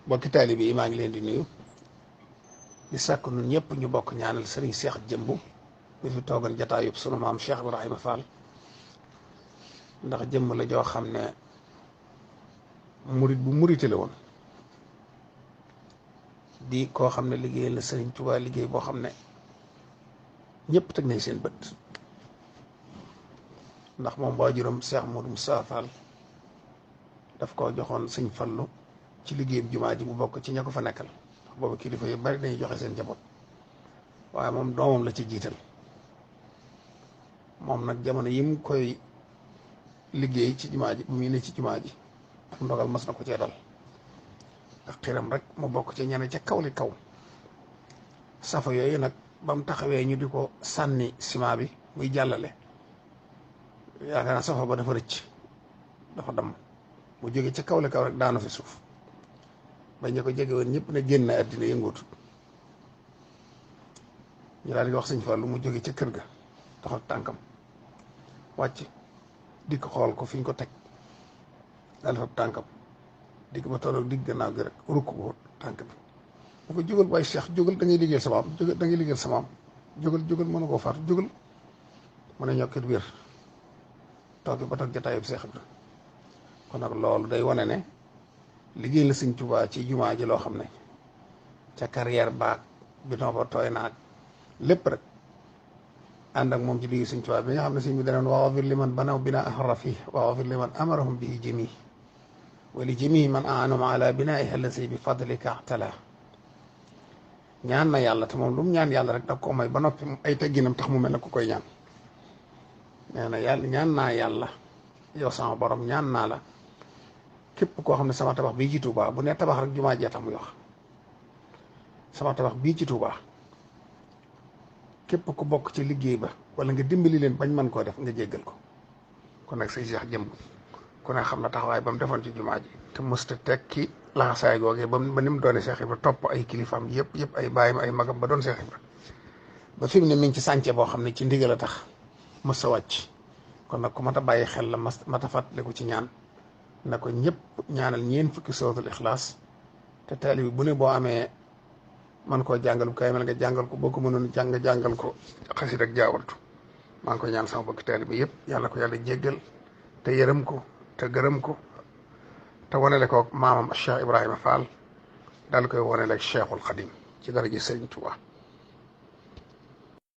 bokki taalibe yi maa ngi leen di nuyu di sàkk nun ñëpp ñu bokk ñaanal sëriñ Seex Jëmb mi fi toogal jataayub sunu maam Cheikh Ibrahima Fall ndax jëmm la joo xam ne murit bu murite la woon di koo xam ne liggéey la sëriñ Tuubaa liggéey boo xam ne ñëpp teg nañ seen bët ndax moom waajuram Cheikh Modou Moussa Fall daf koo joxoon sëñ Fallu ci liggéeyub jumaa ji mu bokk ci ña ko fa nekkal ndax boobu kilifa yu bari dañuy joxe seen njaboot waaye moom doomam la ci jiital moom nag jamono yi mu koy liggéey ci jumaa ji bu muy ne ci jumaa ji ak ndogal mas na ko cee dal ak xiram rek mu bokk ci ñene ca kaw li kaw safa yooyu nag ba mu taxawee ñu di ko sànni ciment bi muy jàllale yaakaar naa safa ba dafa rëcc dafa damm mu jóge ca kaw li kaw rek daanu fi suuf bañ ñu ko jege woon ñëpp ne génn àddina yëngootu ñu daal di wax sëñ Fallu mu jóge ca kër ga taxaw tànkam wàcc dikk xool ko fi ñu ko teg daal di fab tànkam dikk ba tolloog digg gannaaw gi rek rukk ko tànk bi mu ko jógal waaye Cheikh jógal da ngay liggéeyal sa maam jógal da ngay liggéeyal sa maam jógal mën na koo faatu jógal mu ne ñokkit wér toog ba toog jataayub Seex Ibra kon nag loolu day wane ne liggéey la sëñ Tuubaa ci jumaa ji loo xam ne ca carrière baag bi noo ba tooy naag lépp rek ànd ak moom ci liggéey sëñ Tuubaa bi nga xam ne sëñ bi danoon waxafir li man banaw bina ahra fii waxafir li man amarahum bihi jami wa li jami man aanum ala binaiha allasi bi fadlika tala ñaan na yàlla te moom lu mu ñaan yàlla rek da ko may ba noppi ay tegginam tax mu mel ne ku koy ñaan nee na yàlla ñaan naa yàlla yow sama borom ñaan naa la képp koo xam ne sama tabax bii ci Tuubaa bu ne tabax rek jumaa jee tax muy wax sama tabax bii ci Tuubaa képp ku bokk ci liggéey ba wala nga dimbali leen bañ mën koo def nga jéggal ko kon nag say Seex Jëmb ku ne xam na taxawaay ba mu defoon ci jumaa ji te mësta tekki laxasaay googee ba ni mu doone Seex Ibra topp ay kilifaam yëpp ay bàyyim ay magam ba doon Seex Ibra ba fi mu ne mi ngi ci sànce boo xam ne ci ndigal a tax mës a wàcc kon nag ku mat a bàyyi xel la mat a fàttaliku ci ñaan na ko ñëpp ñaanal ñeen fukki suratul Ixlaas te taalibi bu ne boo amee man koo jàngal bu kay mel nga jàngal ko boo ko mënoon jàngal ko xasit ak jaawartu maa ngi koy ñaan sama bokki taalibe yëpp yàlla ko yàlla jéggal te yërëm ko te gërëm ko te wanele ko maamam Cheikh Ibrahima Fall daal koy wanele ak Cheikhul Xadim ci daraja Sëriñ Tuubaa